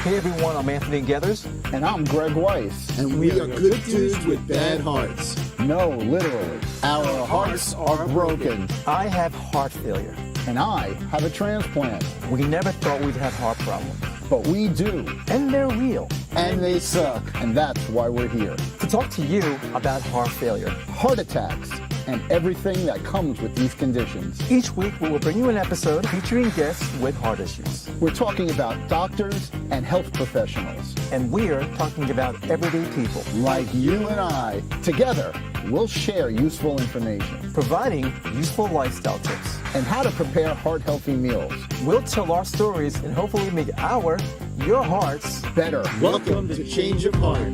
Hey everyone, I'm Anthony Gethers. And I'm Greg Weiss. And we are good dudes with bad hearts. No, literally. Our hearts are broken. I have heart failure. And I have a transplant. We never thought we'd have heart problems. But we do. And they're real. And they suck. And that's why we're here. To talk to you about heart failure, heart attacks, and everything that comes with these conditions. Each week we will bring you an episode featuring guests with heart issues. We're talking about doctors and health professionals. And we're talking about everyday people. Like you and I. Together, we'll share useful information. Providing useful lifestyle tips. And how to prepare heart-healthy meals. We'll tell our stories and hopefully make your hearts better. Welcome to Change of Heart.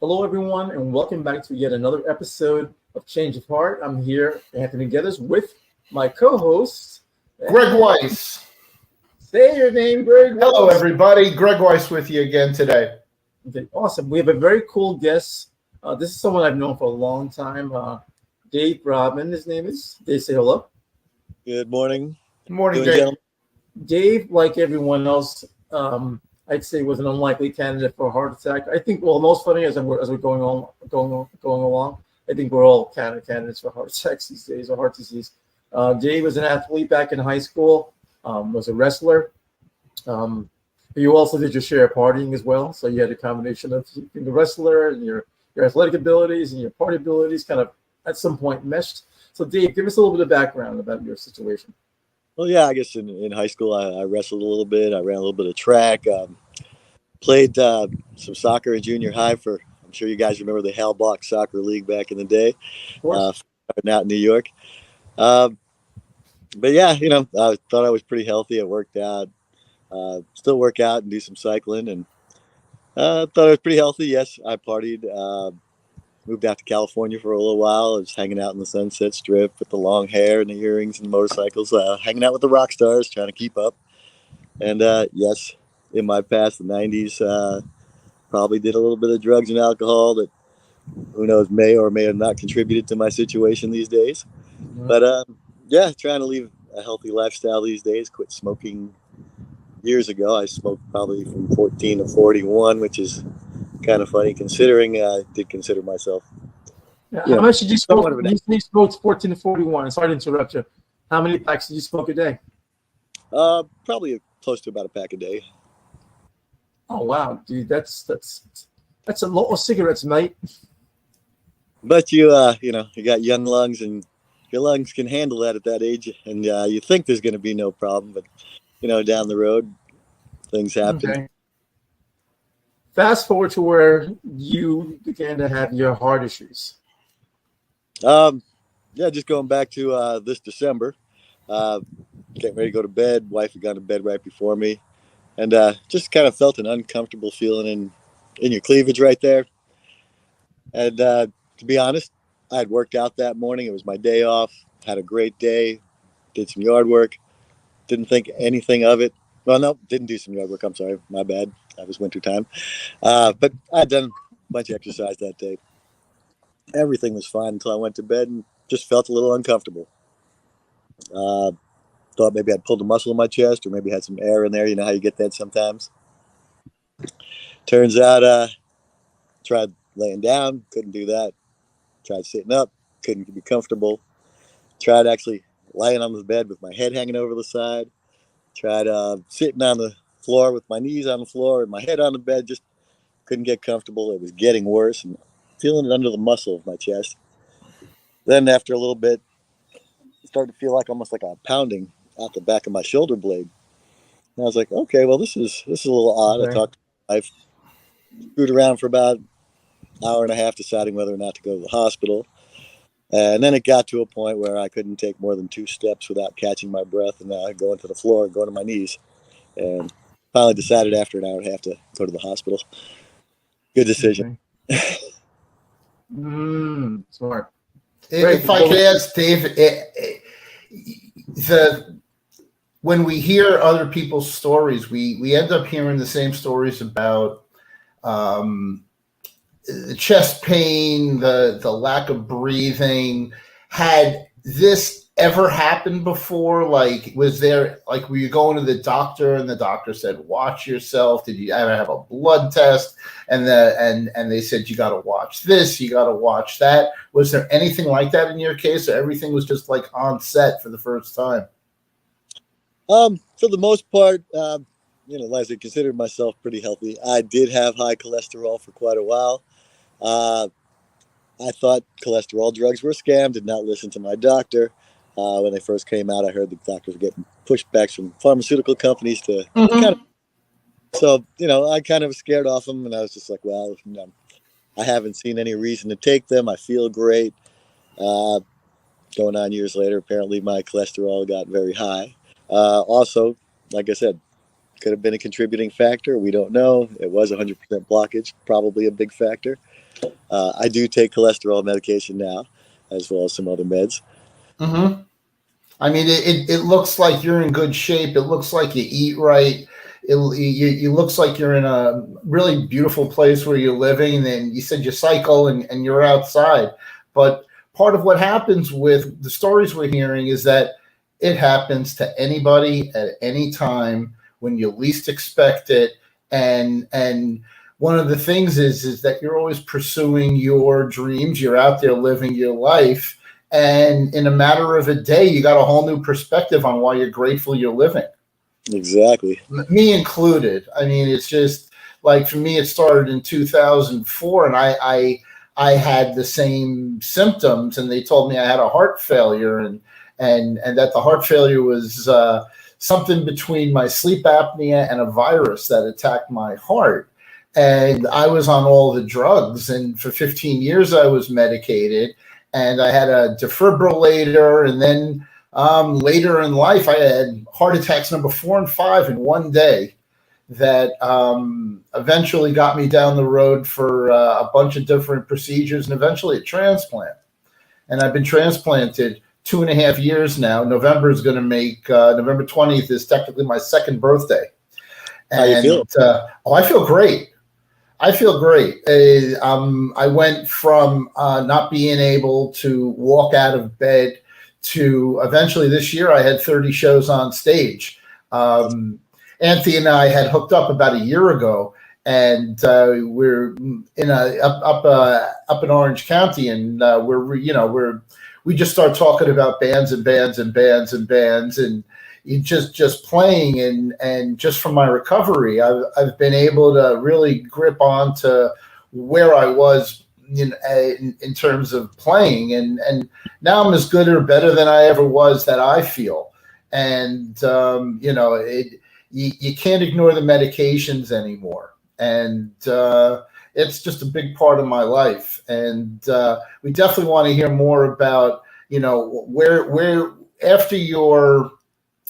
Hello, everyone, and welcome back to yet another episode of Change of Heart. I'm here, Anthony Gethers, with my co-host, Greg Weiss. Say your name, Greg. Hello, everybody. Greg Weiss with you again today. Okay, awesome. We have a very cool guest. This is someone I've known for a long time. Dave Brodman, his name is. Dave, say hello. Good morning. Good morning, Dave. Dave. Dave, like everyone else, I'd say was an unlikely candidate for a heart attack. I think, well, most funny as we're going along, I think we're all candidates for heart attacks these days or heart disease. Dave was an athlete back in high school, was a wrestler. You also did your share of partying as well. So you had a combination of being the wrestler and your athletic abilities and your party abilities kind of at some point meshed. So Dave, give us a little bit of background about your situation. Well, yeah, I guess in high school I wrestled a little bit. I ran a little bit of track. Played some soccer in junior high for, I'm sure you guys remember the Hal Block Soccer League back in the day. Starting out in New York. But yeah, I thought I was pretty healthy. I worked out. Still work out and do some cycling. And thought I was pretty healthy. Yes, I partied. Moved out to California for a little while. I was hanging out in the Sunset Strip with the long hair and the earrings and the motorcycles, hanging out with the rock stars, trying to keep up. And yes, in my past, the 90s, probably did a little bit of drugs and alcohol that, who knows, may or may have not contributed to my situation these days. Mm-hmm. But yeah, trying to lead a healthy lifestyle these days. Quit smoking years ago. I smoked probably from 14 to 41, which is kind of funny considering I did consider myself. How much did you smoke? You smoked 14 to 41. Sorry to interrupt you. How many packs did you smoke a day? Probably close to about a pack a day. Oh wow, dude, that's a lot of cigarettes, mate. But you got young lungs, and your lungs can handle that at that age, and you think there's going to be no problem, but down the road, things happen. Okay. Fast forward to where you began to have your heart issues. Yeah, just going back to this December, getting ready to go to bed. Wife had gone to bed right before me, and just kind of felt an uncomfortable feeling in your cleavage right there. And to be honest, I had worked out that morning. It was my day off. Had a great day. Did some yard work. Didn't think anything of it. Well, no, didn't do some yard work. I'm sorry. My bad. That was winter time. But I'd done a bunch of exercise that day. Everything was fine until I went to bed and just felt a little uncomfortable. Thought maybe I'd pulled a muscle in my chest or maybe had some air in there. You know how you get that sometimes. Turns out, tried laying down, couldn't do that. Tried sitting up, couldn't be comfortable. Tried actually laying on the bed with my head hanging over the side. Tried sitting on the floor with my knees on the floor and my head on the bed. Just couldn't get comfortable. It was getting worse and feeling it under the muscle of my chest. Then after a little bit, it started to feel like almost like a pounding out the back of my shoulder blade. And I was like, okay, well, this is a little odd. Okay. I talked to my wife, screwed around for about an hour and a half deciding whether or not to go to the hospital. And then it got to a point where I couldn't take more than 2 steps without catching my breath and going to the floor and going to my knees. And finally decided after an hour and a half to go to the hospital. Good decision. Okay. Smart. If I could ask Dave, when we hear other people's stories, we end up hearing the same stories about chest pain, the lack of breathing. Had this ever happened before? Like, was there, like, were you going to the doctor and the doctor said, watch yourself? Did you ever have a blood test? And they said, you got to watch this, you got to watch that. Was there anything like that in your case, or everything was just like on set for the first time? For the most part, like I considered myself pretty healthy. I did have high cholesterol for quite a while. I thought cholesterol drugs were a scam, did not listen to my doctor. When they first came out, I heard the doctors were getting pushbacks from pharmaceutical companies to kind of. So, I kind of was scared off them, and I was just like, well, I haven't seen any reason to take them. I feel great. Going on years later, apparently my cholesterol got very high. Also, like I said, could have been a contributing factor. We don't know. It was 100% blockage, probably a big factor. I do take cholesterol medication now, as well as some other meds. Mm-hmm. I mean, it looks like you're in good shape. It looks like you eat right. You looks like you're in a really beautiful place where you're living. And then you said you cycle and you're outside. But part of what happens with the stories we're hearing is that it happens to anybody at any time when you least expect it. And one of the things is that you're always pursuing your dreams. You're out there living your life. And in a matter of a day, you got a whole new perspective on why you're grateful you're living. Exactly. Me included. I mean, it's just like, for me, it started in 2004, and I had the same symptoms, and they told me I had a heart failure, and that the heart failure was something between my sleep apnea and a virus that attacked my heart. And I was on all the drugs, and for 15 years I was medicated. And I had a defibrillator, and then later in life, I had heart attacks number 4 and 5 in one day that eventually got me down the road for a bunch of different procedures and eventually a transplant. And I've been transplanted 2.5 years now. November is going to make November 20th is technically my second birthday. And, how you feel? I feel great. I feel great. I went from not being able to walk out of bed to eventually this year I had 30 shows on stage. Anthony and I had hooked up about a year ago, and we're in up in Orange County, and we just start talking about bands and bands and bands and bands, and just playing, and just from my recovery, I've been able to really grip on to where I was in terms of playing, and now I'm as good or better than I ever was, that I feel. And you can't ignore the medications anymore, and it's just a big part of my life. And we definitely want to hear more about where after your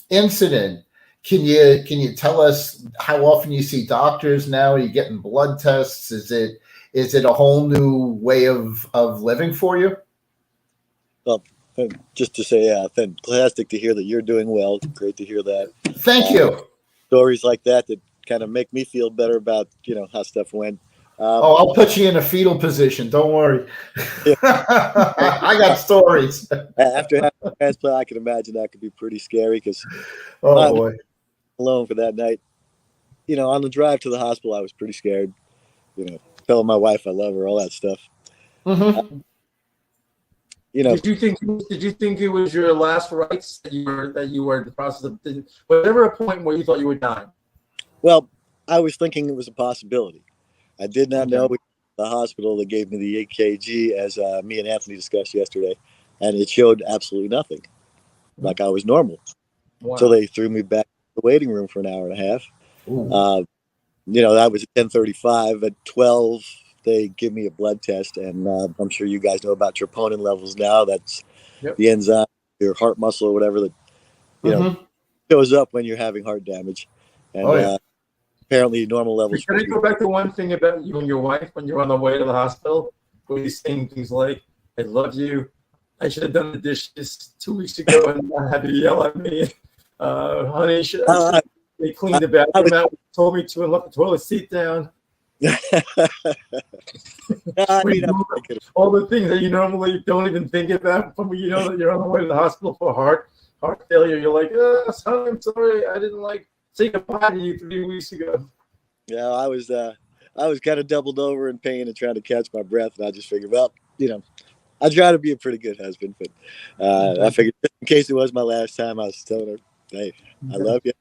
incident, can you tell us how often you see doctors now? Are you getting blood tests? Is it a whole new way of living for you? Well, just to say, fantastic to hear that you're doing well. Great to hear that. Thank you. Stories like that kind of make me feel better about how stuff went. I'll put you in a fetal position. Don't worry. Yeah. I got stories. After having a transplant, I can imagine that could be pretty scary, because boy, alone for that night. On the drive to the hospital, I was pretty scared. Telling my wife I love her, all that stuff. Mm-hmm. Did you think it was your last rites that you were in the process of? Was there ever a point where you thought you were dying? Well, I was thinking it was a possibility. I did not know. The hospital that gave me the EKG, as me and Anthony discussed yesterday, and it showed absolutely nothing. Like I was normal. Wow. So they threw me back to the waiting room for an hour and a half. That was at 10:35. At 12, they give me a blood test, and I'm sure you guys know about troponin levels now. That's the enzyme, your heart muscle or whatever that shows up when you're having heart damage. And apparently normal levels. Can I go back to one thing about you and your wife when you're on the way to the hospital? Were you saying things like, "I love you. I should have done the dishes 2 weeks ago and not had to yell at me. Honey, they cleaned the bathroom out, told me to, and let the toilet seat down." I mean, I'm thinking, All the things that you normally don't even think about from you know that you're on the way to the hospital for heart failure. You're like, son, I'm sorry, I didn't like say goodbye to you 3 weeks ago. yeah, I was kind of doubled over in pain and trying to catch my breath, and I just figured, well, I try to be a pretty good husband, but I figured in case it was my last time, I was telling her, hey, I love you.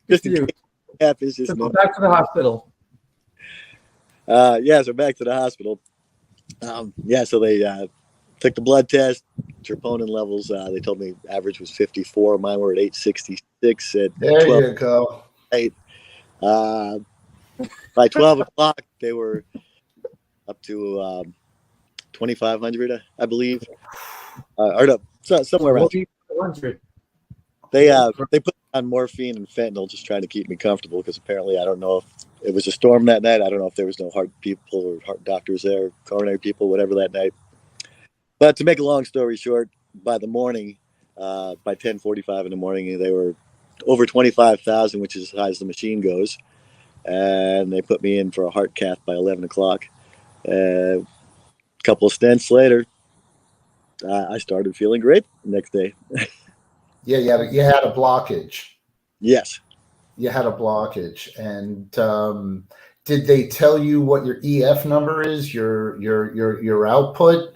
Just in you. case it happens, just So go know. back to the hospital. Yeah, so back to the hospital. So they took the blood test, troponin levels. They told me average was 54. Mine were at 866 at There 12. you go. By 12 o'clock, they were up to 2,500, I believe, or no, somewhere around. 100. They put me on morphine and fentanyl, just trying to keep me comfortable, because apparently I don't know if it was a storm that night. I don't know if there was no heart people or heart doctors there, coronary people, whatever that night. But to make a long story short, by the morning, by 10:45 in the morning, they were over 25,000, which is as high as the machine goes. And they put me in for a heart cath by 11 o'clock. A couple of stents later, I started feeling great the next day. Yeah, you had a blockage. Yes. You had a blockage, and did they tell you what your EF number is? Your output?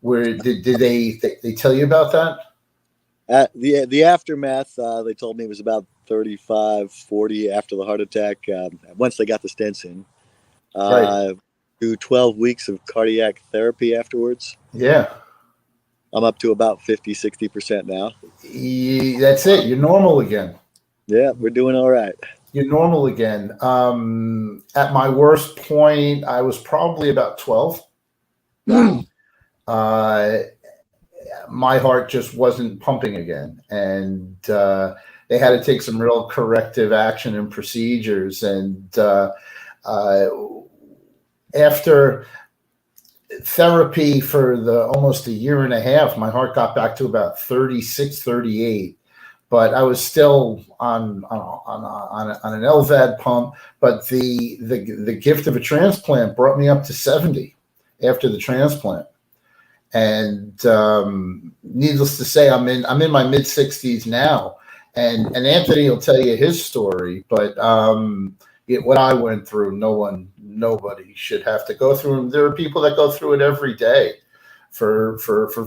Where did they tell you about that? The aftermath, they told me it was about 35, 40 after the heart attack. Once they got the stents in, Right. do 12 weeks of cardiac therapy afterwards. Yeah. I'm up to about 50, 60% now. That's it. You're normal again. Yeah, we're doing all right. You're normal again. At my worst point, I was probably about 12. My heart just wasn't pumping again, and they had to take some real corrective action and procedures. And after therapy for the almost a year and a half, my heart got back to about 36, 38. But I was still on an LVAD pump. But the gift of a transplant brought me up to 70 after the transplant. And needless to say, I'm in my mid 60s now. And Anthony will tell you his story. But what I went through, nobody should have to go through. And there are people that go through it every day for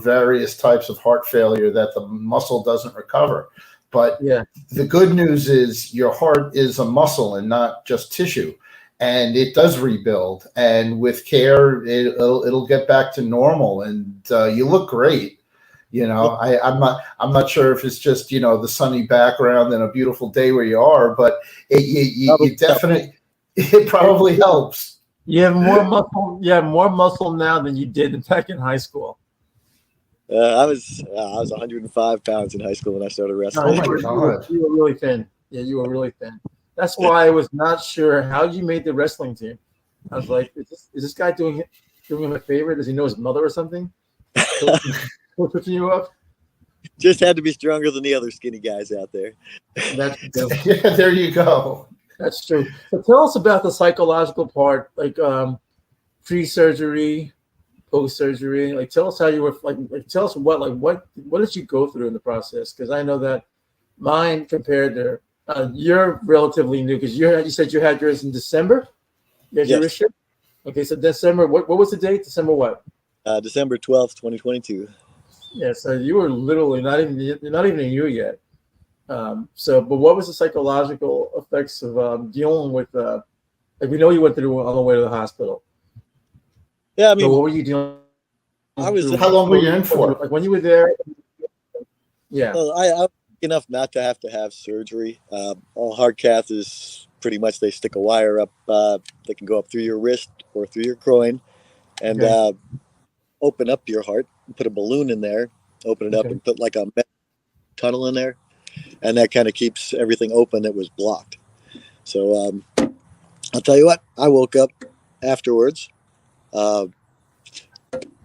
various types of heart failure that the muscle doesn't recover. But Yeah. the good news is your heart is a muscle and not just tissue, and it does rebuild. And with care, it'll get back to normal, and you look great. I'm not sure if it's just the sunny background and a beautiful day where you are, but you definitely it probably helps. You have more muscle. You have more muscle now than you did back in high school. I was 105 pounds in high school when I started wrestling. Oh my God. You were really thin. Yeah, you were really thin. That's why I was not sure how you made the wrestling team. I was like, is this guy doing him a favor? Does he know his mother or something? Picking you up? Just had to be stronger than the other skinny guys out there. That's Yeah, there you go. That's true. So tell us about the psychological part, like pre-surgery, post-surgery. Like, tell us how you were. Like tell us what did you go through in the process? Because I know that mine compared to you're relatively new, because you said you had yours in December. You had your wrist ship? Okay, so December. What was the date? December what? December 12th, 2022. Yeah, so you were literally you're not even a year yet. But what was the psychological effects of dealing with? Like, we know you went through on the way to the hospital. Yeah, I mean, so what were you dealing? How long were you in for? Like when you were there. Yeah. Well, I was enough not to have surgery. All heart cath is pretty much they stick a wire up. They can go up through your wrist or through your groin, and open up your heart. Put a balloon in there, open it up, and put like a tunnel in there, and that kind of keeps everything open that was blocked. So I'll tell you what, I woke up afterwards.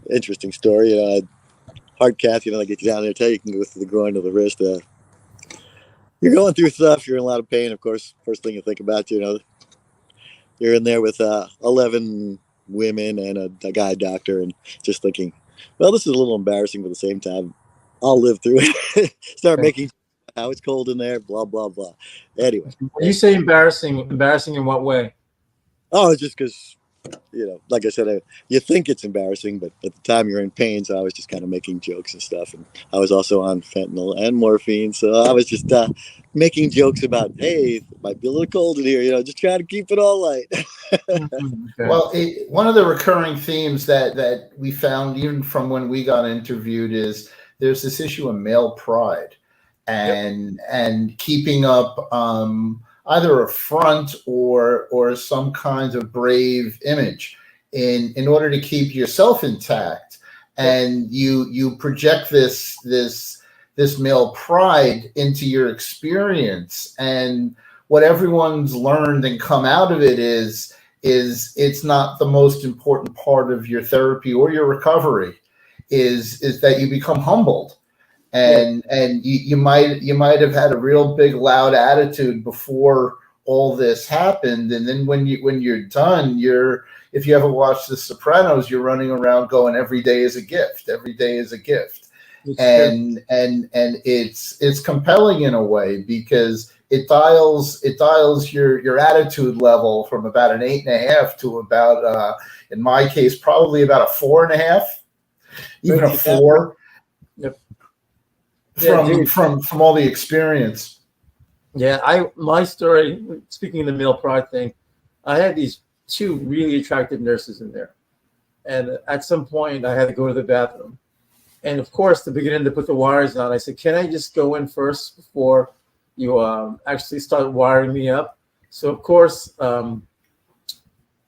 Interesting story. Heart cath, they get you down there, tell you can go through the groin or the wrist. You're going through stuff. You're in a lot of pain, of course. First thing you think about, you're in there with 11 women and a guy doctor, and just thinking, well, this is a little embarrassing, but at the same time, I'll live through it. Start making how it's cold in there, blah blah blah. Anyway, When you say embarrassing, embarrassing in what way? oh, it's just because, like I said, you think it's embarrassing, but at the time you're in pain. So I was just kind of making jokes and stuff. And I was also on fentanyl and morphine. So I was just making jokes about, hey, it might be a little cold in here, just trying to keep it all light. Okay. Well, one of the recurring themes that we found even from when we got interviewed is there's this issue of male pride and keeping up either a front or some kind of brave image in order to keep yourself intact. And you project this male pride into your experience, and what everyone's learned and come out of it is it's not the most important part of your therapy or your recovery is that you become humbled. And you might have had a real big loud attitude before all this happened, and then when you're done, if you ever watched The Sopranos, you're running around going, every day is a gift, every day is a gift. And it's compelling in a way, because it dials your attitude level from about an 8.5 to about in my case probably about a 4.5, even a 4. Yep. From all the experience. Yeah, my story, speaking of the male pride thing, I had these 2 really attractive nurses in there. And at some point I had to go to the bathroom. And of course, to begin to put the wires on, I said, can I just go in first before you actually start wiring me up? So of course, I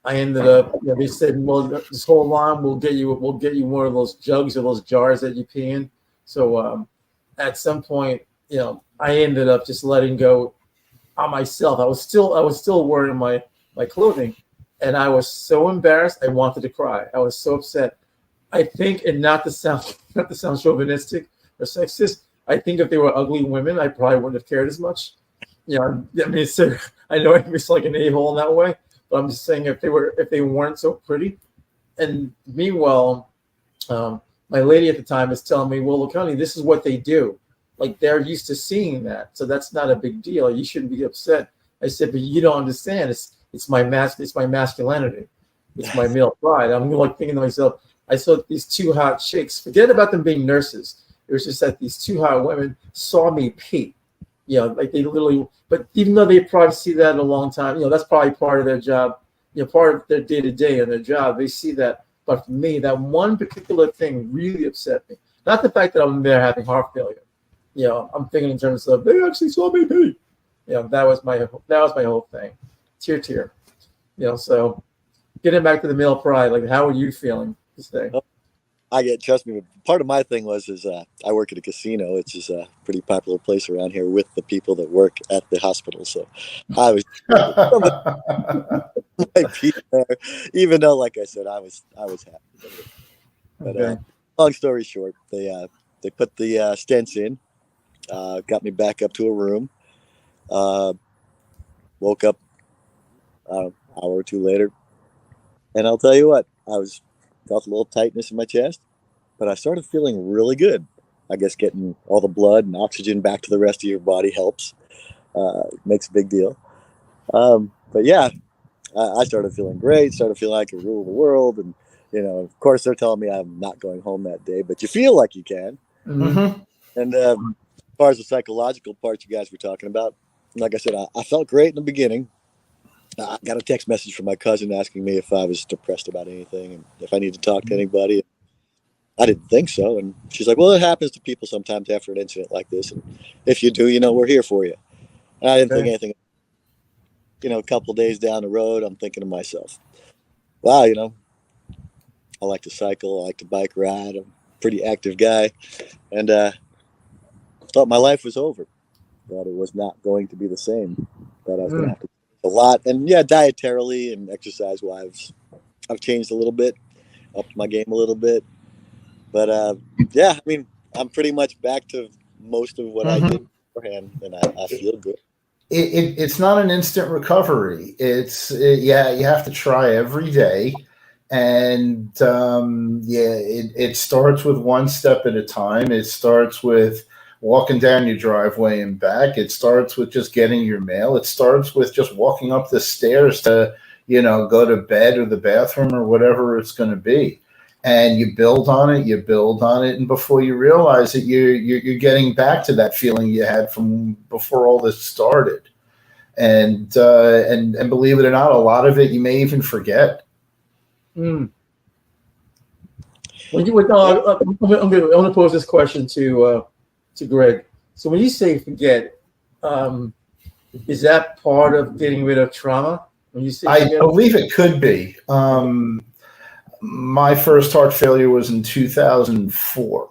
ended up, they said, well, just hold on, we'll get you one of those jugs or those jars that you pee in. So at some point, I ended up just letting go on myself. I was still wearing my clothing, and I was so embarrassed. I wanted to cry. I was so upset. I think, and not to sound chauvinistic or sexist, I think if they were ugly women, I probably wouldn't have cared as much. I mean, I know it's like an a-hole in that way, but I'm just saying if they weren't so pretty. And meanwhile, my lady at the time is telling me, well, look, honey, this is what they do. Like, they're used to seeing that, so that's not a big deal. You shouldn't be upset. I said, but you don't understand. It's my masculinity. It's my male pride. I'm like thinking to myself, I saw these 2 hot chicks. Forget about them being nurses. It was just that these 2 hot women saw me pee. Like they literally. But even though they probably see that in a long time, that's probably part of their job. Part of their day-to-day and their job. They see that. But for me, that one particular thing really upset me. Not the fact that I'm there having heart failure. I'm thinking in terms of they actually saw me pee. That was my whole thing. Tear. So getting back to the male pride, like, how are you feeling this day? Trust me, part of my thing is I work at a casino, which is a pretty popular place around here with the people that work at the hospital. So I was my pee there, even though, like I said, I was happy with it. But long story short, they put the stents in, got me back up to a room, woke up an hour or 2 later, and I'll tell you what, felt a little tightness in my chest, but I started feeling really good. I guess getting all the blood and oxygen back to the rest of your body helps. Makes a big deal. But yeah, I started feeling great, started feeling like I could rule the world. And, of course, they're telling me I'm not going home that day, but you feel like you can. Mm-hmm. And as far as the psychological part you guys were talking about, like I said, I felt great in the beginning. I got a text message from my cousin asking me if I was depressed about anything and if I needed to talk to anybody. I didn't think so. And she's like, well, it happens to people sometimes after an incident like this. And if you do, we're here for you. And I didn't think anything. A couple of days down the road, I'm thinking to myself, wow, I like to cycle. I like to bike ride. I'm a pretty active guy. And thought my life was over. That it was not going to be the same. That I was going to have to do a lot. And yeah, dietarily and exercise-wise, I've changed a little bit, upped my game a little bit. But yeah, I mean, I'm pretty much back to most of what I did beforehand, and I feel good. It's not an instant recovery. Yeah, you have to try every day, and it starts with one step at a time. It starts with walking down your driveway and back. It starts with just getting your mail. It starts with just walking up the stairs to, go to bed or the bathroom or whatever it's going to be. And you build on it, and before you realize it, you're getting back to that feeling you had from before all this started. And believe it or not, a lot of it you may even forget. Mm. I'm going to pose this question to Greg. So when you say forget, is that part of getting rid of trauma? When you say I believe it could be. My first heart failure was in 2004.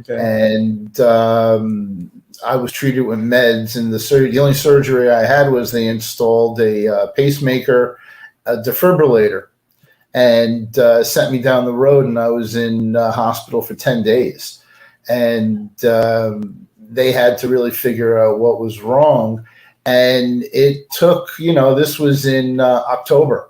Okay. And I was treated with meds, and the only surgery I had was they installed a pacemaker, a defibrillator, and sent me down the road, and I was in hospital for 10 days. And they had to really figure out what was wrong. And it took, this was in October.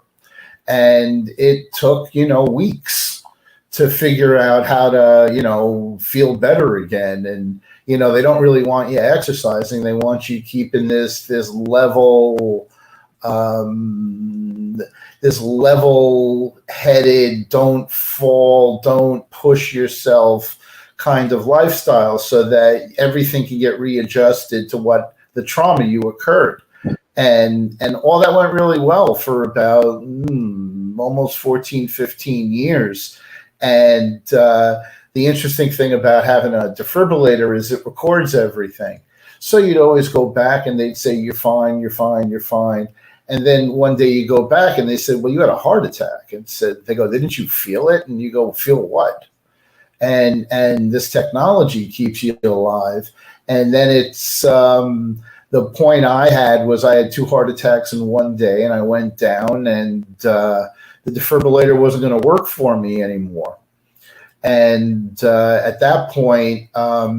And it took, weeks to figure out how to, feel better again. And, they don't really want you exercising. They want you keeping this level-headed, don't fall, don't push yourself kind of lifestyle so that everything can get readjusted to what the trauma you occurred. And all that went really well for about almost 14, 15 years. And the interesting thing about having a defibrillator is it records everything. So you'd always go back and they'd say, you're fine, you're fine, you're fine. And then one day you go back and they said, well, you had a heart attack. And they go, didn't you feel it? And you go, feel what? And this technology keeps you alive. And then it's the point I had was I had 2 heart attacks in one day, and I went down, and the defibrillator wasn't going to work for me anymore. And at that point,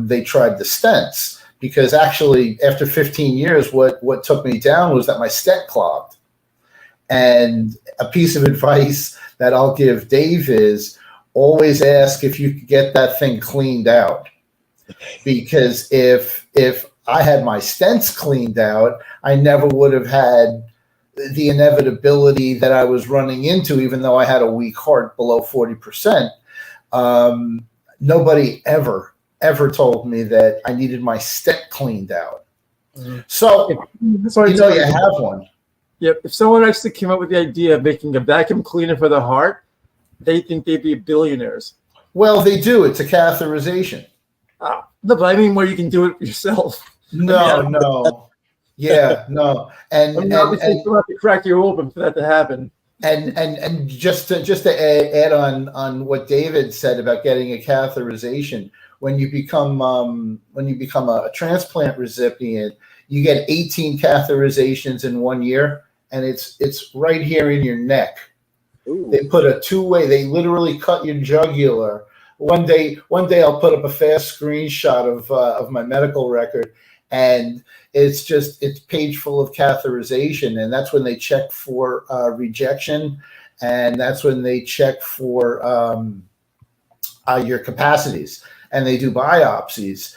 they tried the stents, because actually after 15 years, what took me down was that my stent clogged. And a piece of advice that I'll give Dave is always ask if you could get that thing cleaned out. Because if I had my stents cleaned out, I never would have had the inevitability that I was running into, even though I had a weak heart below 40%. Nobody ever told me that I needed my stent cleaned out. Mm-hmm. So you have one. Yep. If someone actually came up with the idea of making a vacuum cleaner for the heart, they think they'd be billionaires. Well, they do. It's a catheterization. No, but I mean where you can do it yourself. No. Yeah, no. And you have to crack you open for that to happen. And just to add on what David said about getting a catheterization, when you become a transplant recipient, you get 18 catheterizations in 1 year, and it's right here in your neck. Ooh. They put a 2-way. They literally cut your jugular. One day I'll put up a fast screenshot of my medical record, and it's page full of catheterization, and that's when they check for rejection, and that's when they check for your capacities, and they do biopsies.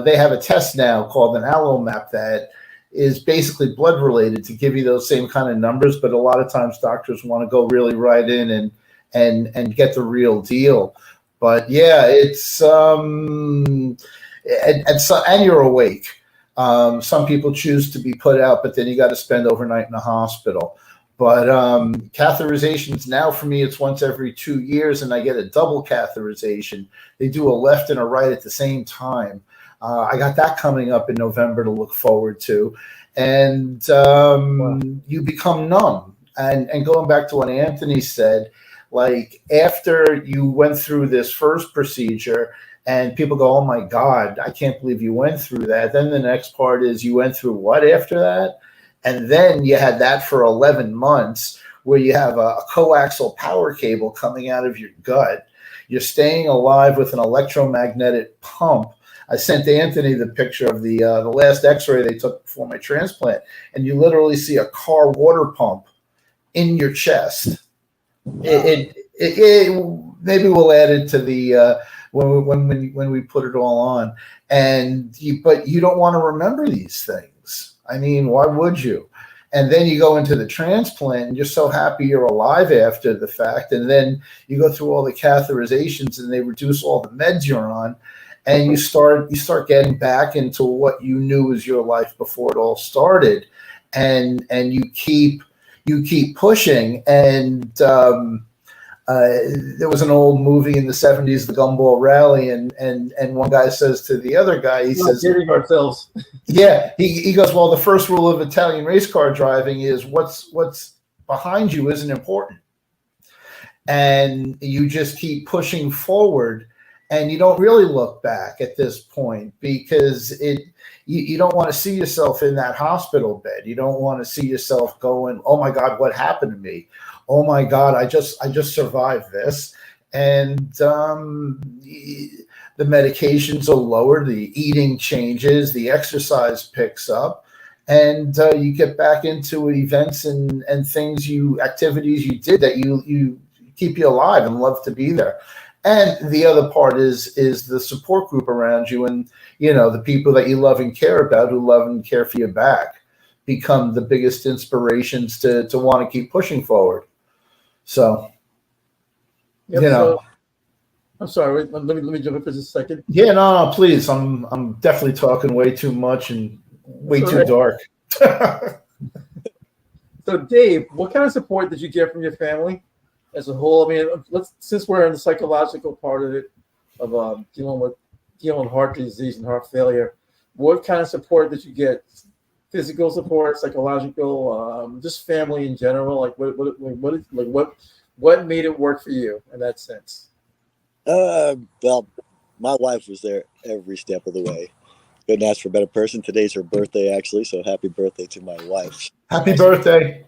They have a test now called an AlloMap that is basically blood related to give you those same kind of numbers, but a lot of times doctors want to go really right in and get the real deal. But yeah, it's and you're awake. Some people choose to be put out, but then you got to spend overnight in the hospital. But catheterizations now for me, it's once every 2 years, and I get a double catheterization. They do a left and a right at the same time. I got that coming up in November to look forward to. And you become numb. And going back to what Anthony said, like after you went through this first procedure and people go, oh my God, I can't believe you went through that. Then the next part is you went through what after that? And then you had that for 11 months where you have a coaxial power cable coming out of your gut. You're staying alive with an electromagnetic pump I sent Anthony the picture of the last X-ray they took before my transplant, and you literally see a car water pump in your chest. Maybe we'll add it to the when we put it all on, but you don't want to remember these things. I mean, why would you? And then you go into the transplant and you're so happy you're alive after the fact. And then you go through all the catheterizations and they reduce all the meds you're on. And you start getting back into what you knew was your life before it all started. And you keep pushing. And there was an old movie in the 70s, The Gumball Rally, and one guy says to the other guy, he says, "Getting ourselves." Yeah, he goes, well, the first rule of Italian race car driving is what's behind you isn't important, and you just keep pushing forward, and you don't really look back at this point because you don't want to see yourself in that hospital bed. You don't want to see yourself going, oh my God, what happened to me? Oh my God, I just survived this. And the medications are lower, the eating changes, the exercise picks up, and you get back into events and things activities you did that you keep you alive and love to be there. And the other part is the support group around you, and the people that you love and care about, who love and care for you back, become the biggest inspirations to want to keep pushing forward. So, Yep, so, I'm sorry. Wait, let me jump in for just a second. Yeah, no, please. I'm definitely talking way too much and way too dark. So, Dave, what kind of support did you get from your family as a whole? I mean, since we're in the psychological part of it, of dealing with heart disease and heart failure, what kind of support did you get? Physical support, psychological, just family in general. Like what made it work for you in that sense? Well, my wife was there every step of the way. Couldn't ask for a better person. Today's her birthday, actually, so happy birthday to my wife. Happy birthday!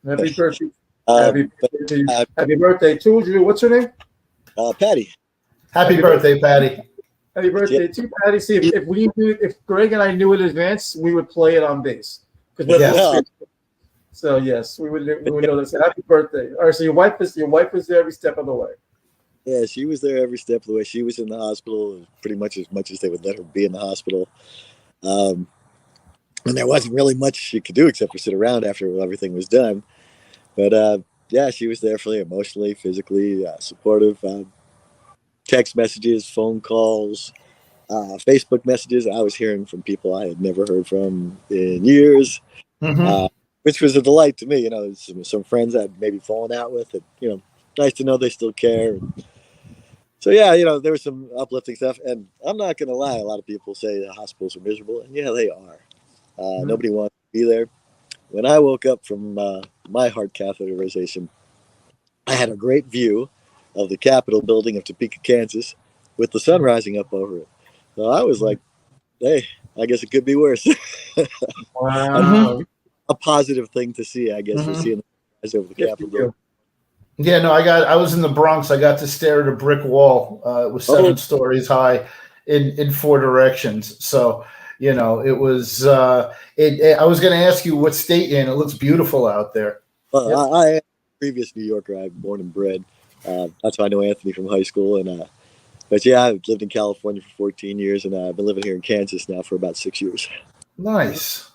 Happy birthday! Happy birthday to you. What's her name? Patty. Happy birthday, Patty! Happy birthday to Patty. See, if Greg and I knew in advance, we would play it on bass. So yes, we would know that. So happy birthday! All right, so your wife was there every step of the way. Yeah, she was there every step of the way. She was in the hospital pretty much as they would let her be in the hospital. And there wasn't really much she could do except for sit around after everything was done. But yeah, she was there for me emotionally, physically, supportive. Text messages, phone calls, Facebook messages. I was hearing from people I had never heard from in years, which was a delight to me. Some friends I'd maybe fallen out with. Nice to know they still care. So yeah, there was some uplifting stuff. And I'm not going to lie, a lot of people say the hospitals are miserable, and yeah, they are. Nobody wants to be there. When I woke up from my heart catheterization, I had a great view of the Capitol building of Topeka, Kansas, with the sun rising up over it. So I was like, hey, I guess it could be worse. Wow. A positive thing to see, I guess, to see the rise over the Capitol building. Yeah, no, I was in the Bronx. I got to stare at a brick wall. It was 7 stories high in 4 directions. So, it was, I was going to ask you what state you're in. It looks beautiful out there. Well, I am a previous New Yorker. I'm born and bred. That's how I know Anthony from high school. But yeah, I've lived in California for 14 years, and I've been living here in Kansas now for about 6 years. Nice.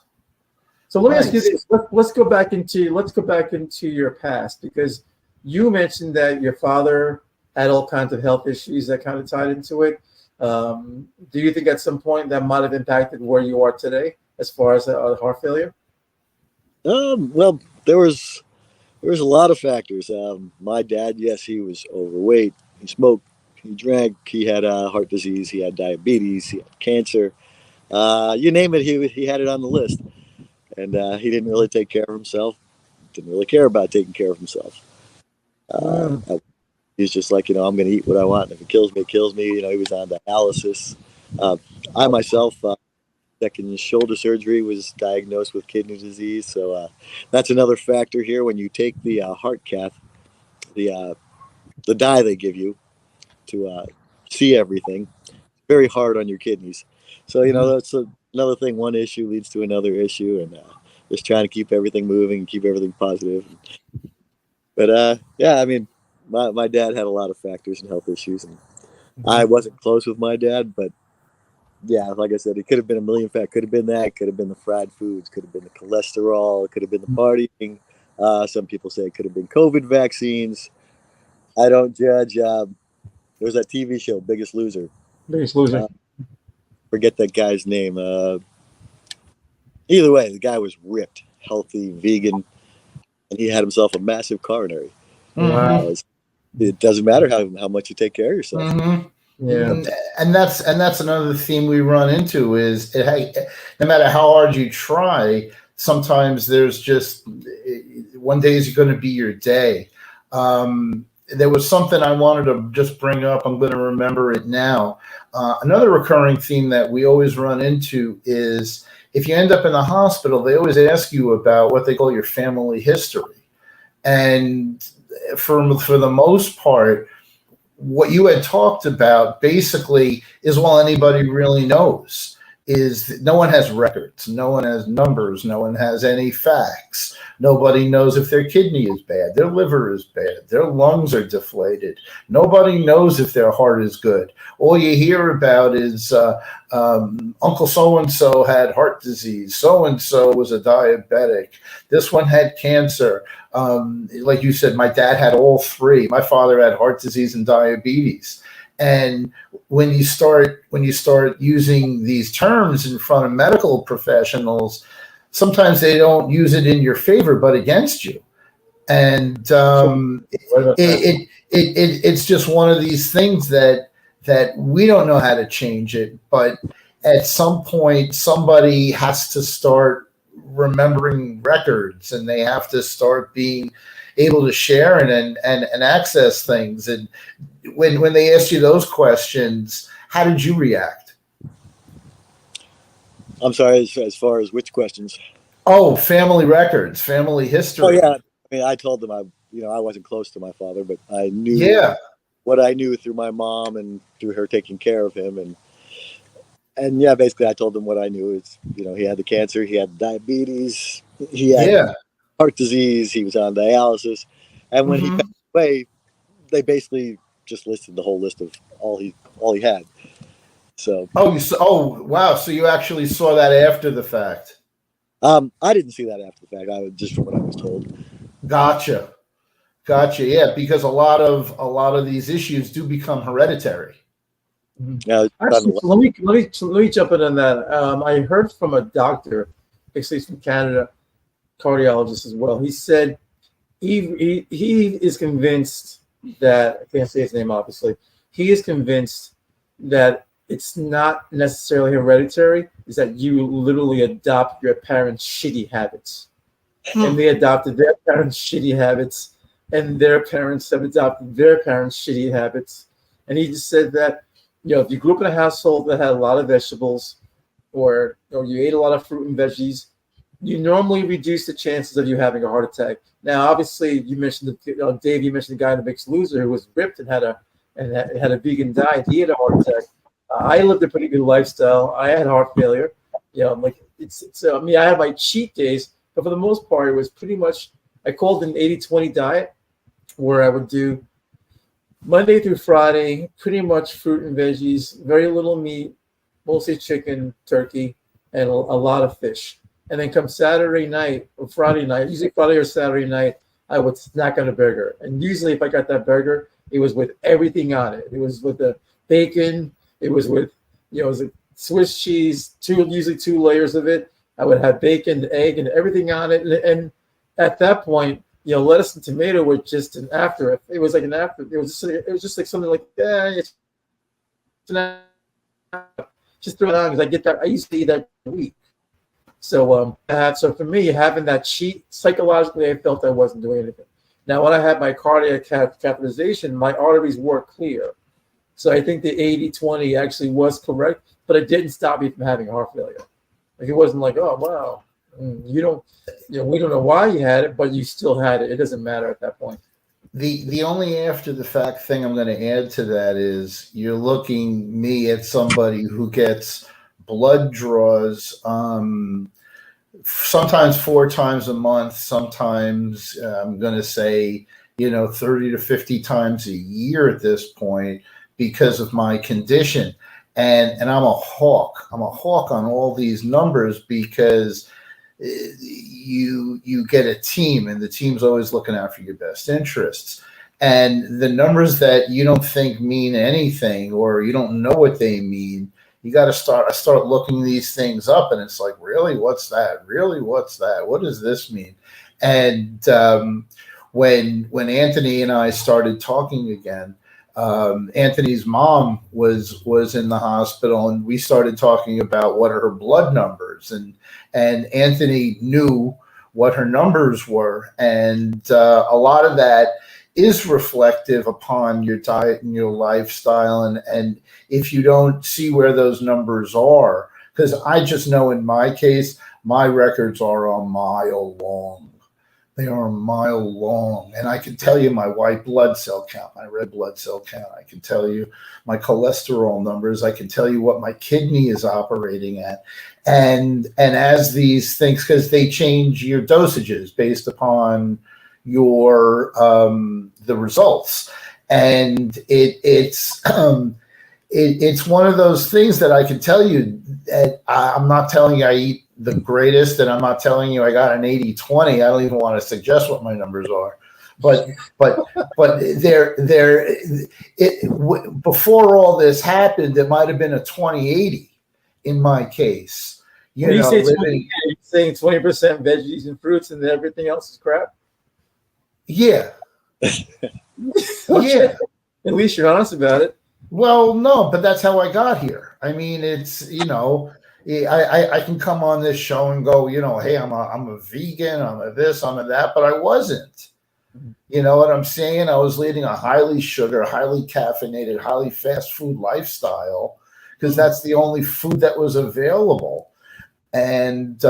So let me ask you this. Let's go back into your past, because you mentioned that your father had all kinds of health issues that kind of tied into it. Do you think at some point that might have impacted where you are today as far as heart failure? Well, there was a lot of factors. My dad, yes, he was overweight. He smoked. He drank. He had heart disease. He had diabetes. He had cancer. You name it, he had it on the list. And he didn't really take care of himself. Didn't really care about taking care of himself. He's just like, I'm going to eat what I want. And if it kills me, it kills me. He was on dialysis. I myself, second shoulder surgery, was diagnosed with kidney disease. So that's another factor here. When you take the heart cath, the dye they give you to see everything, very hard on your kidneys. So, that's another thing. One issue leads to another issue, and just trying to keep everything moving and keep everything positive. But yeah, I mean, my dad had a lot of factors and health issues, and I wasn't close with my dad, but yeah, like I said, it could have been a million factors. Could have been that. Could have been the fried foods. Could have been the cholesterol. Could have been the partying. Some people say it could have been COVID vaccines. I don't judge. There was that TV show, Biggest Loser. Biggest Loser. Forget that guy's name. Either way, the guy was ripped, healthy, vegan, and he had himself a massive coronary. Wow. It doesn't matter how much you take care of yourself. Mm-hmm. Yeah. And that's another theme we run into is no matter how hard you try, sometimes there's just one day is going to be your day. There was something I wanted to just bring up. I'm going to remember it now. Another recurring theme that we always run into is if you end up in the hospital, they always ask you about what they call your family history. And for the most part, what you had talked about basically is all anybody really knows is that no one has records, no one has numbers, no one has any facts. Nobody knows if their kidney is bad, their liver is bad, their lungs are deflated. Nobody knows if their heart is good. All you hear about is Uncle so-and-so had heart disease, so-and-so was a diabetic, this one had cancer. Like you said, my dad had all three. My father had heart disease and diabetes. And when you start using these terms in front of medical professionals, sometimes they don't use it in your favor, but against you. And it's just one of these things that we don't know how to change it. But at some point, somebody has to start remembering records, and they have to start being able to share and access things. And when they asked you those questions, how did you react? I'm sorry, as far as which questions? Oh, family records, family history. Oh yeah, I mean, I told them I wasn't close to my father, but I knew what I knew through my mom and through her taking care of him, and yeah, basically I told them what I knew is he had the cancer, he had diabetes, he had heart disease, he was on dialysis, and when he passed away, they basically just listed the whole list of all he had. So wow, so you actually saw that after the fact? I didn't see that after the fact. I was just from what I was told. Gotcha. Yeah, because a lot of these issues do become hereditary. Yeah, actually, let me jump in on that. I heard from a doctor, actually from Canada, cardiologist as well. He said he is convinced that, I can't say his name obviously, he is convinced that it's not necessarily hereditary, is that you literally adopt your parents' shitty habits. And they adopted their parents' shitty habits, and their parents have adopted their parents' shitty habits. And he just said that, if you grew up in a household that had a lot of vegetables, or you ate a lot of fruit and veggies, you normally reduce the chances of you having a heart attack. Now, obviously, you mentioned Dave. You mentioned the guy in The Biggest Loser who was ripped and had a vegan diet. He had a heart attack. I lived a pretty good lifestyle. I had heart failure. I had my cheat days, but for the most part, it was pretty much, I called it an 80-20 diet, where I would do Monday through Friday, pretty much fruit and veggies, very little meat, mostly chicken, turkey, and a lot of fish. And then come Saturday night or Friday night, usually Friday or Saturday night, I would snack on a burger. And usually if I got that burger, it was with everything on it. It was with the bacon. It was with, it was a Swiss cheese, usually two layers of it. I would have bacon, egg, and everything on it. And at that point, lettuce and tomato were just an after. It was like an after. It was just like something like, it's an after. Just throw it on, because I get that. I used to eat that a week. So so for me, having that cheat, psychologically, I felt I wasn't doing anything. Now, when I had my cardiac catheterization, my arteries were clear. So I think the 80-20 actually was correct, but it didn't stop me from having heart failure. Like, it wasn't like, oh wow, we don't know why you had it, but you still had it. It doesn't matter at that point. The only after the fact thing I'm going to add to that is you're looking me at somebody who gets blood draws sometimes 4 times a month, sometimes I'm going to say 30 to 50 times a year at this point because of my condition. And I'm a hawk. I'm a hawk on all these numbers because you get a team, and the team's always looking out for your best interests. And the numbers that you don't think mean anything, or you don't know what they mean, you got to start looking these things up, and it's like, really, what's that? Really, what's that? What does this mean? And when Anthony and I started talking again, Anthony's mom was in the hospital, and we started talking about what are her blood numbers, and Anthony knew what her numbers were, and a lot of that is reflective upon your diet and your lifestyle, and if you don't see where those numbers are, because I just know in my case, my records are a mile long. They are a mile long. And I can tell you my white blood cell count, my red blood cell count. I can tell you my cholesterol numbers. I can tell you what my kidney is operating at. And as these things, because they change your dosages based upon your the results. And it's one of those things that I can tell you that I'm not telling you I eat the greatest, and I'm not telling you I got an 80-20. I don't even want to suggest what my numbers are, but before all this happened, it might have been a 20-80 in my case. When you say 20, you're saying 20% veggies and fruits, and then everything else is crap. Yeah. Yeah. At least you're honest about it. Well, no, but that's how I got here. I mean, it's I can come on this show and go, hey, I'm a vegan, I'm a this, I'm a that, but I wasn't. You know what I'm saying? I was leading a highly sugar, highly caffeinated, highly fast food lifestyle because that's the only food that was available. And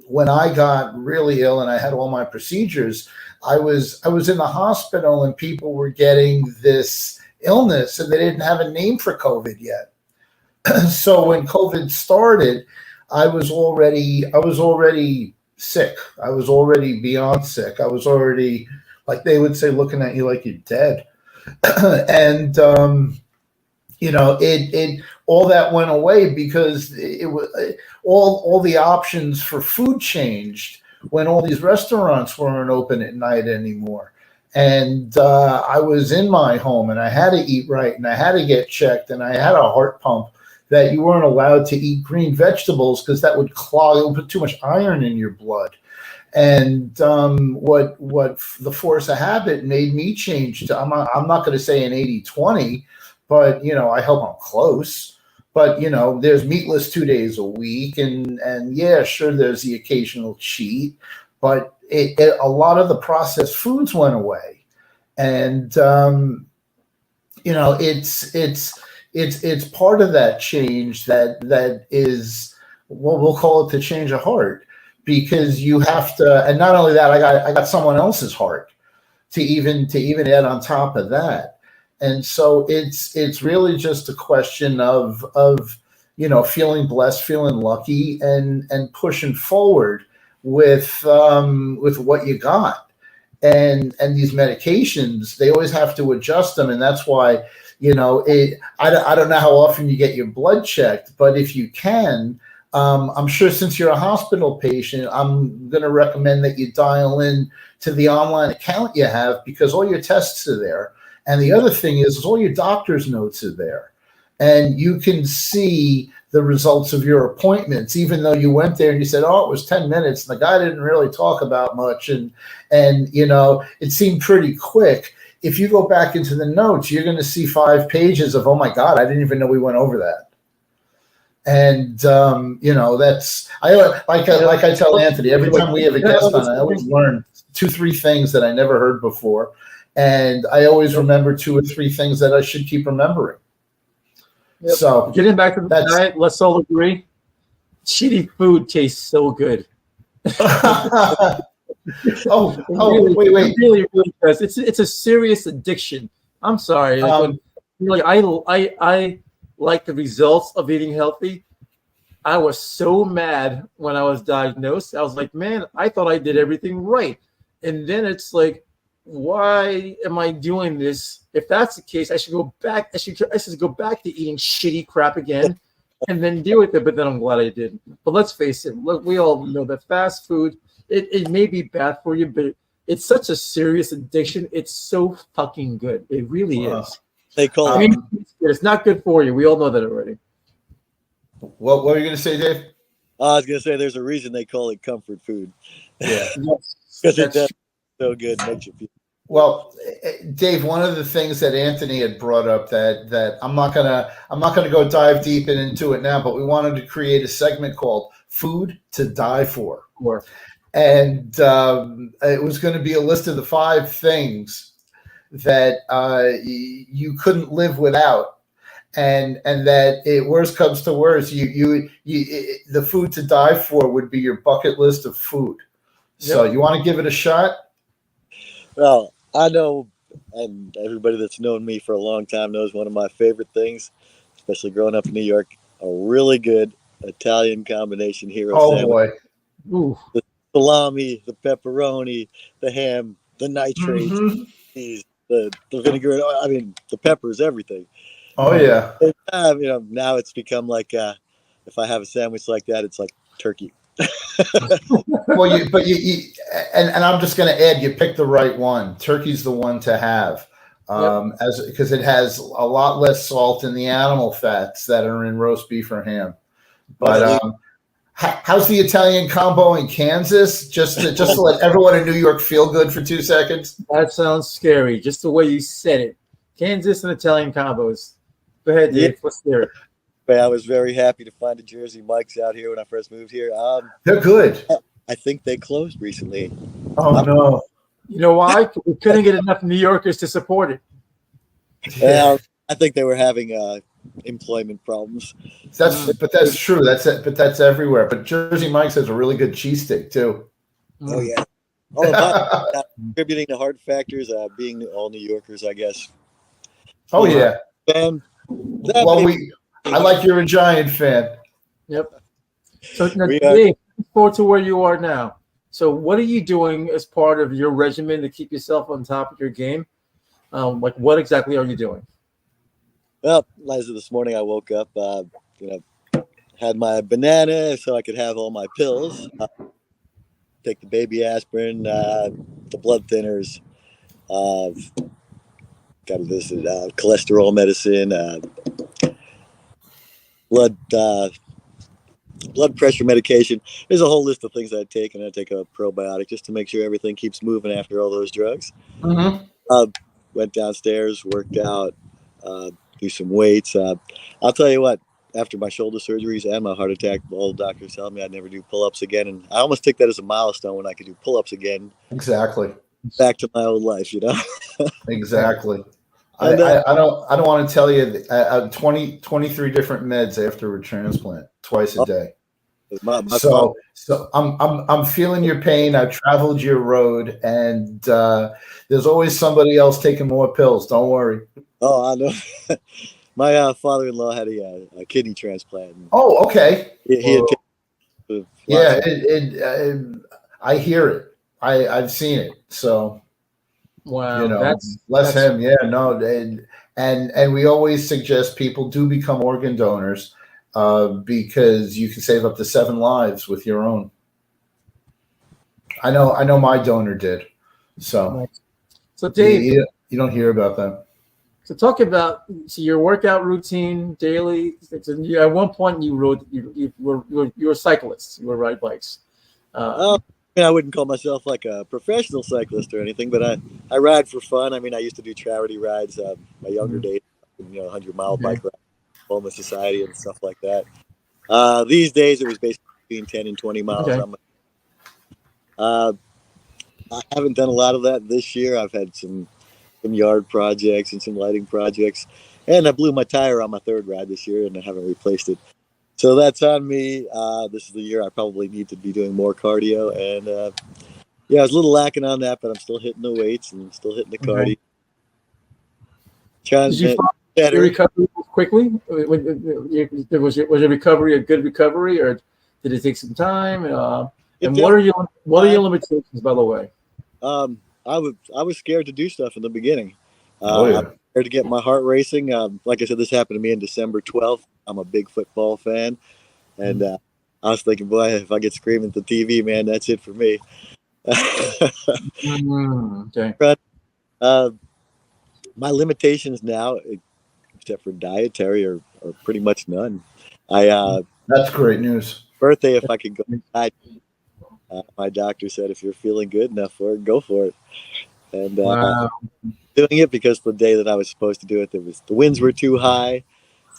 when I got really ill and I had all my procedures, I was in the hospital, and people were getting this illness, and they didn't have a name for COVID yet. So when COVID started, I was already sick. I was already beyond sick. I was already, like they would say, looking at you like you're dead. And it all that went away because it was all the options for food changed when all these restaurants weren't open at night anymore. And I was in my home, and I had to eat right, and I had to get checked, and I had a heart pump that you weren't allowed to eat green vegetables because that would clog, it would put too much iron in your blood. And what the force of habit made me change to, I'm not going to say an 80-20, but I hope I'm close. But there's meatless 2 days a week, and yeah, sure, there's the occasional cheat, but a lot of the processed foods went away, and it's part of that change that is, well, we'll call it the change of heart, because you have to, and not only that, I got someone else's heart to even add on top of that. And so it's really just a question of feeling blessed, feeling lucky, and pushing forward with what you got. And these medications, they always have to adjust them, and that's why I don't know how often you get your blood checked, but if you can, I'm sure since you're a hospital patient, I'm going to recommend that you dial in to the online account you have, because all your tests are there. And the other thing is all your doctor's notes are there, and you can see the results of your appointments, even though you went there and you said, oh, it was 10 minutes. And the guy didn't really talk about much. And it seemed pretty quick. If you go back into the notes, you're going to see 5 pages of, oh my God, I didn't even know we went over that. And, that's, like I tell Anthony, every time we have a guest on, I always learn 2-3 things that I never heard before. And I always remember 2 or 3 things that I should keep remembering. Yep. So getting back to the diet, let's all agree, shitty food tastes so good. Really, wait. It really, really does. It's a serious addiction. I'm sorry. Like when, like I like the results of eating healthy. I was so mad when I was diagnosed. I was like, man, I thought I did everything right. And then it's like, why am I doing this? If that's the case, I should go back. I should go back to eating shitty crap again and then deal with it. But then I'm glad I didn't. But let's face it, look, we all know that fast food, it may be bad for you, but it's such a serious addiction. It's so fucking good. It really is. They call I mean, it's not good for you. We all know that already. What were you going to say, Dave? I was gonna say there's a reason they call it comfort food. Yeah, Because it does so good, makes you feel. well, Dave, one of the things that Anthony had brought up that I'm not gonna go dive deep into it now, but we wanted to create a segment called "Food to Die For," and it was going to be a list of the 5 things that you couldn't live without. And that worst comes to worst, the food to die for would be your bucket list of food. So you want to give it a shot? Well, I know, and everybody that's known me for a long time knows one of my favorite things, especially growing up in New York, a really good Italian combination hero sandwich. Boy. Ooh. The salami, the pepperoni, the ham, the nitrates, the vinegar. I mean, the peppers, everything. Oh yeah. Now it's become like if I have a sandwich like that, it's like turkey. Well, and I'm just going to add, you picked the right one. Turkey's the one to have, because it has a lot less salt in the animal fats that are in roast beef or ham. But how's the Italian combo in Kansas? Just to let everyone in New York feel good for 2 seconds. That sounds scary. Just the way you said it. Kansas and Italian combos. Go ahead, Dave. Let's hear it. But I was very happy to find a Jersey Mike's out here when I first moved here. They're good. I think they closed recently. Oh no! You know why? We couldn't get enough New Yorkers to support it. Yeah, I think they were having employment problems. That's true. That's everywhere. But Jersey Mike's has a really good cheesesteak too. Oh yeah. All about contributing to heart factors, being all New Yorkers, I guess. Oh yeah. I like you're a Giant fan. Yep. So now, Dave, look forward to where you are now. So what are you doing as part of your regimen to keep yourself on top of your game? Like what exactly are you doing? Well, as of this morning, I woke up, had my banana so I could have all my pills, take the baby aspirin, the blood thinners, got this cholesterol medicine, blood pressure medication. There's a whole list of things I take, and I take a probiotic just to make sure everything keeps moving after all those drugs. Went downstairs, worked out, do some weights. I'll tell you what, after my shoulder surgeries and my heart attack, all the doctors tell me I'd never do pull-ups again, and I almost take that as a milestone when I could do pull-ups again. Exactly. Back to my old life, Exactly. I don't want to tell you 23 different meds after a transplant twice a day. So I'm feeling your pain. I've traveled your road, and there's always somebody else taking more pills. Don't worry. Oh, I know. My father-in-law had a kidney transplant. Oh, okay. I hear it. I've seen it. So. Wow, bless him. Yeah, no, and we always suggest people do become organ donors because you can save up to 7 lives with your own. I know my donor did. So Dave, you don't hear about that. So talk about your workout routine daily. At one point you were a cyclist. You were riding bikes. I wouldn't call myself like a professional cyclist or anything, but I ride for fun. I mean, I used to do charity rides my younger days, 100-mile bike ride, Homeless Society and stuff like that. These days, it was basically between 10 and 20 miles. Okay. I haven't done a lot of that this year. I've had some yard projects and some lighting projects, and I blew my tire on my 3rd ride this year, and I haven't replaced it. So that's on me. This is the year I probably need to be doing more cardio and Yeah, I was a little lacking on that, but I'm still hitting the weights and still hitting the cardio. Okay. Trying Did to you get find better. your recovery quickly? Was your recovery a good recovery, or did it take some time? And what are your limitations, by the way? I was scared to do stuff in the beginning. Oh, yeah. I was scared to get my heart racing. Like I said, this happened to me in December 12th. I'm a big football fan, and I was thinking, boy, if I get screaming at the TV, man, that's it for me. Okay. But my limitations now, except for dietary, are pretty much none. That's great news. Birthday, if I could go outside, my doctor said, if you're feeling good enough for it, go for it. And Wow. doing it because the day that I was supposed to do it, the winds were too high,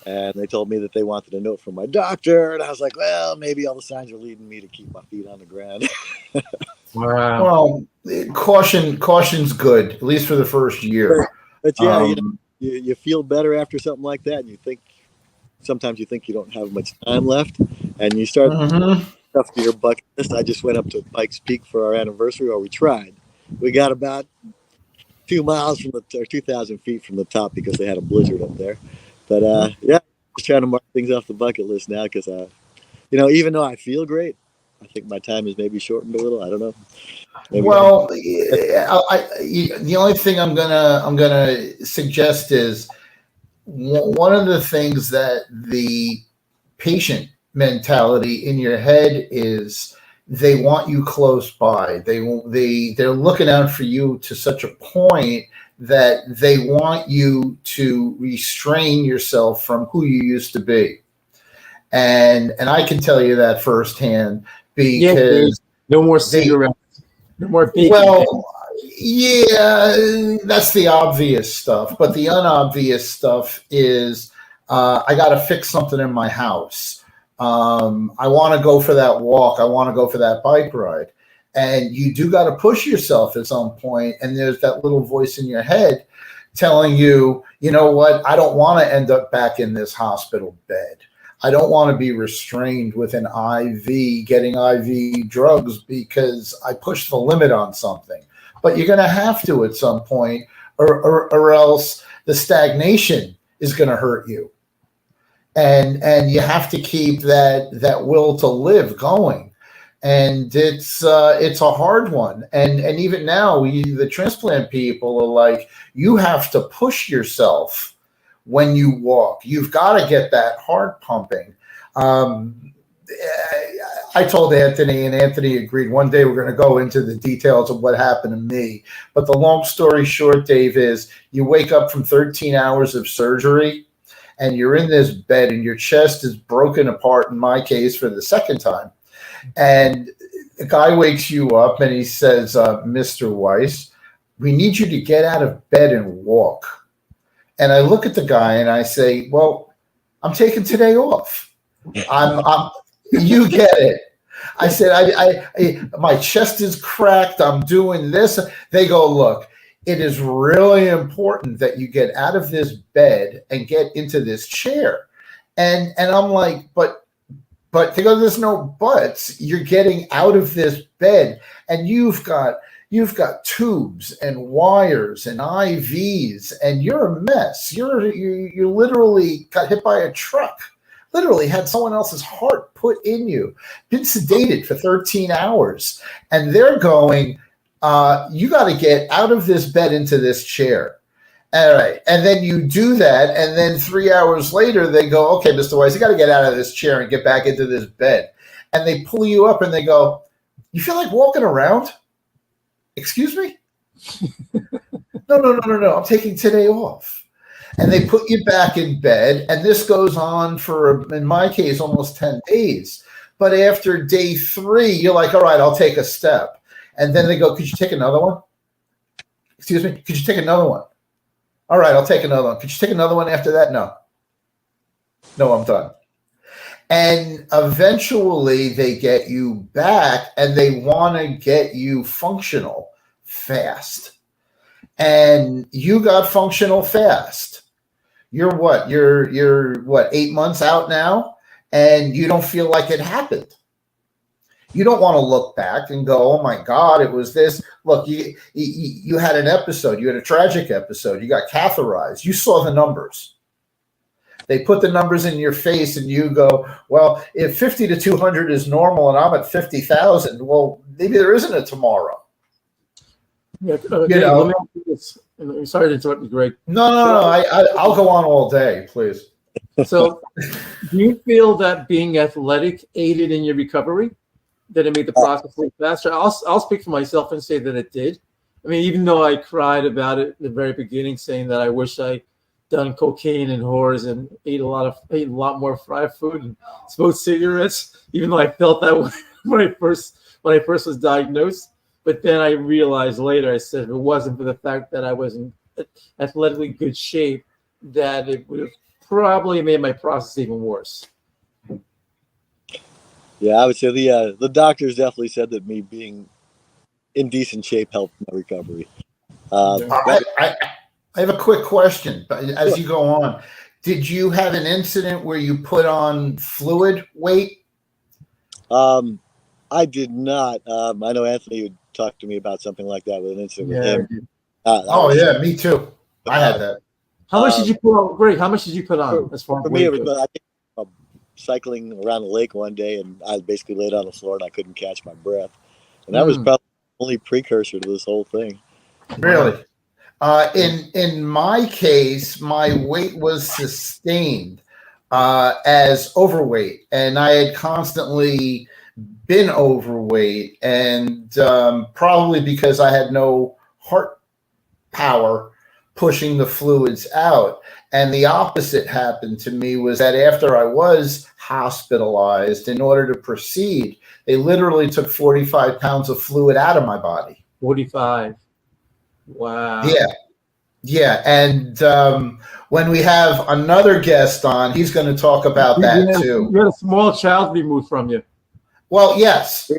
and they told me that they wanted a note from my doctor, and I was like, well, maybe all the signs are leading me to keep my feet on the ground. Wow. Well, caution's good, at least for the first year. But yeah, you feel better after something like that, and sometimes you think you don't have much time left, and you start stuff to your bucket list. I just went up to Pikes Peak for our anniversary, or we tried. We got about 2 miles from or 2,000 feet from the top because they had a blizzard up there. But yeah, just trying to mark things off the bucket list now because even though I feel great, I think my time is maybe shortened a little. I don't know. Maybe well, the only thing I'm gonna suggest is one of the things that the patient mentality in your head is they want you close by. They're looking out for you to such a point that they want you to restrain yourself from who you used to be. And I can tell you that firsthand because no more cigarettes, no more bacon. Well, yeah, that's the obvious stuff. But the unobvious stuff is I got to fix something in my house. I want to go for that walk. I want to go for that bike ride. And you do got to push yourself at some point. And there's that little voice in your head telling you, you know what? I don't want to end up back in this hospital bed. I don't want to be restrained with an IV, getting IV drugs because I pushed the limit on something. But you're going to have to at some point, or else the stagnation is going to hurt you. And you have to keep that will to live going. And it's a hard one. And even now, the transplant people are like, you have to push yourself when you walk. You've got to get that heart pumping. I told Anthony, and Anthony agreed. One day we're going to go into the details of what happened to me. But the long story short, Dave, is you wake up from 13 hours of surgery, and you're in this bed, and your chest is broken apart, in my case, for the second time. And the guy wakes you up, and he says, Mr. Weiss, we need you to get out of bed and walk. And I look at the guy and I say, well, I'm taking today off. You get it. I said, I my chest is cracked. I'm doing this. They go, look, it is really important that you get out of this bed and get into this chair. And I'm like, but they go, there's no buts. You're getting out of this bed and you've got tubes and wires and IVs, and you're a mess. You literally got hit by a truck. Literally had someone else's heart put in you. Been sedated for 13 hours, and they're going, you got to get out of this bed into this chair. All right, and then you do that, and then 3 hours later they go, okay, Mr. Weiss, you got to get out of this chair and get back into this bed, and they pull you up and they go, you feel like walking around? Excuse me? No. I'm taking today off. And they put you back in bed. And this goes on for, in my case, almost 10 days. But after day 3, you're like, all right, I'll take a step. And then they go, could you take another one? Excuse me? Could you take another one? All right, I'll take another one. Could you take another one after that? No, I'm done. And eventually they get you back and they want to get you functional fast. And you got functional fast. You're what? You're what, 8 months out now? And you don't feel like it happened. You don't want to look back and go, oh my God, it was this. Look, you had an episode, you had a tragic episode, you got catheterized, you saw the numbers. They put the numbers in your face and you go, well, if 50 to 200 is normal and I'm at 50,000, well, maybe there isn't a tomorrow. Yeah, You Dave, know. let me ask you this. I'm sorry to interrupt you, Greg. No. I'll go on all day, please. So, do you feel that being athletic aided in your recovery? That it made the process a little faster? I'll speak for myself and say that it did. I mean, even though I cried about it at the very beginning, saying that I wish I done cocaine and whores and ate a lot more fried food and smoked cigarettes, even though I felt that way when I first was diagnosed. But then I realized later, I said if it wasn't for the fact that I was in athletically good shape, that it would have probably made my process even worse. Yeah, I would say the doctors definitely said that me being in decent shape helped my recovery. I have a quick question as you go on. Did you have an incident where you put on fluid weight? I did not. I know Anthony would talk to me about something like that with an incident with him. Yeah, me too. I had that. How much did you put on, Greg? How much did you put on? As far as for me, it weight was goes? I think, cycling around the lake one day, and I basically laid on the floor and I couldn't catch my breath, and that was probably the only precursor to this whole thing. Really? In my case, my weight was sustained as overweight, and I had constantly been overweight, and probably because I had no heart power pushing the fluids out. And the opposite happened to me was that after I was hospitalized, in order to proceed, they literally took 45 pounds of fluid out of my body. 45. Wow. Yeah. And when we have another guest on, he's going to talk about that too. You had a small child removed from you. Well, yes,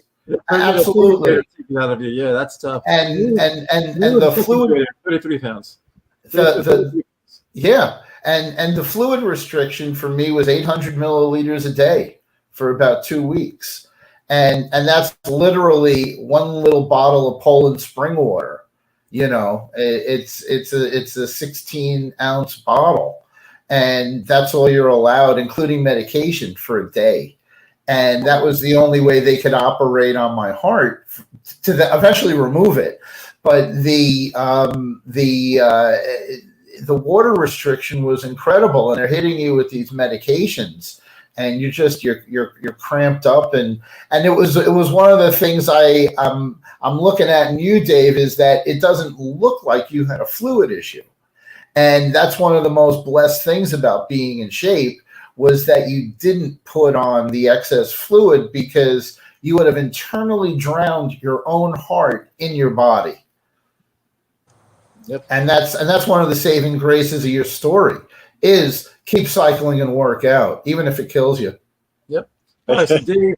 absolutely. Out of you. Yeah, that's tough. And the fluid, 33 pounds. Yeah. And the fluid restriction for me was 800 milliliters a day for about 2 weeks. And that's literally one little bottle of Poland spring water. You know, it's a 16-ounce bottle, and that's all you're allowed, including medication, for a day. And that was the only way they could operate on my heart to eventually remove it. But the water restriction was incredible, and they're hitting you with these medications, and you're cramped up, and it was one of the things I'm looking at in you, Dave, is that it doesn't look like you had a fluid issue, and that's one of the most blessed things about being in shape, was that you didn't put on the excess fluid, because you would have internally drowned your own heart in your body. Yep. And that's one of the saving graces of your story, is keep cycling and work out, even if it kills you. Yep. All right, so Dave,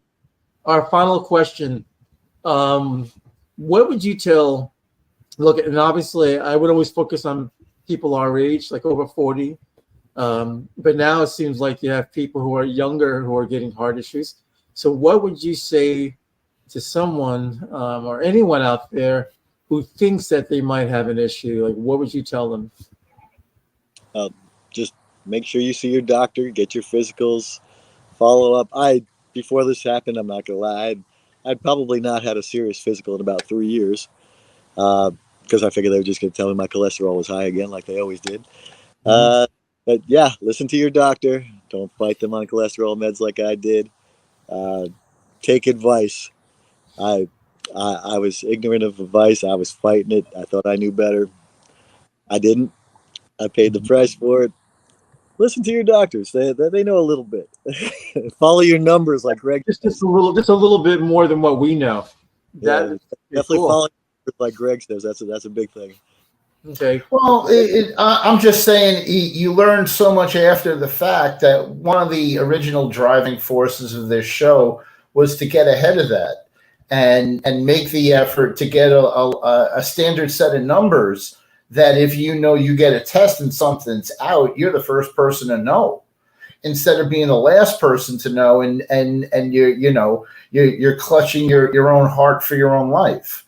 our final question. What would you tell, look, and obviously I would always focus on people our age, like over 40. But now it seems like you have people who are younger who are getting heart issues. So what would you say to someone or anyone out there who thinks that they might have an issue? Like, what would you tell them? Just make sure you see your doctor, get your physicals, follow up. Before this happened, I'm not gonna lie, I'd probably not had a serious physical in about 3 years, because I figured they were just gonna tell me my cholesterol was high again, like they always did. But yeah, listen to your doctor. Don't fight them on cholesterol meds like I did. Take advice. I was ignorant of advice. I was fighting it. I thought I knew better. I didn't. I paid the price for it. Listen to your doctors. They know a little bit. Follow your numbers, like Greg. Just a little bit more than what we know. Definitely follow like Greg says. That's a big thing. Okay. Well, I'm just saying, you learn so much after the fact that one of the original driving forces of this show was to get ahead of that and make the effort to get a standard set of numbers that if you know you get a test and something's out, you're the first person to know. instead of being the last person to know, and you're clutching your own heart for your own life.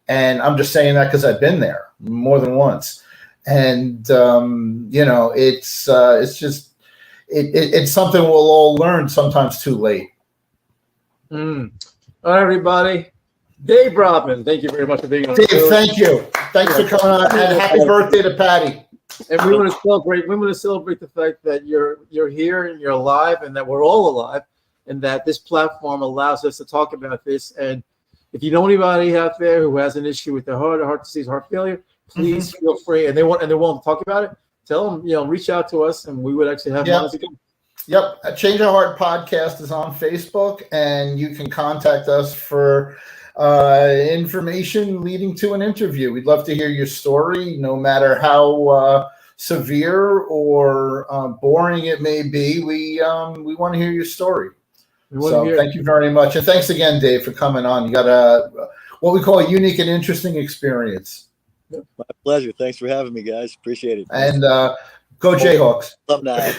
And I'm just saying that because I've been there more than once. And it's just it's something we'll all learn sometimes too late. All right, everybody. Dave Brodman, thank you very much for being on. Dave, thank you. Thanks for coming on, and happy birthday to Patty. And we want to celebrate. We want to celebrate the fact that you're here and you're alive, and that we're all alive, and that this platform allows us to talk about this. And if you know anybody out there who has an issue with their heart disease, heart failure, please feel free. And they want to talk about it. Tell them, reach out to us, and we would actually have them on again. Yep. Change Our Heart podcast is on Facebook, and you can contact us for information leading to an interview. We'd love to hear your story, no matter how severe or boring it may be. We want to hear your story. So thank you very much. And thanks again, Dave, for coming on. You got what we call a unique and interesting experience. My pleasure. Thanks for having me, guys. Appreciate it. And go Jayhawks. Alumni.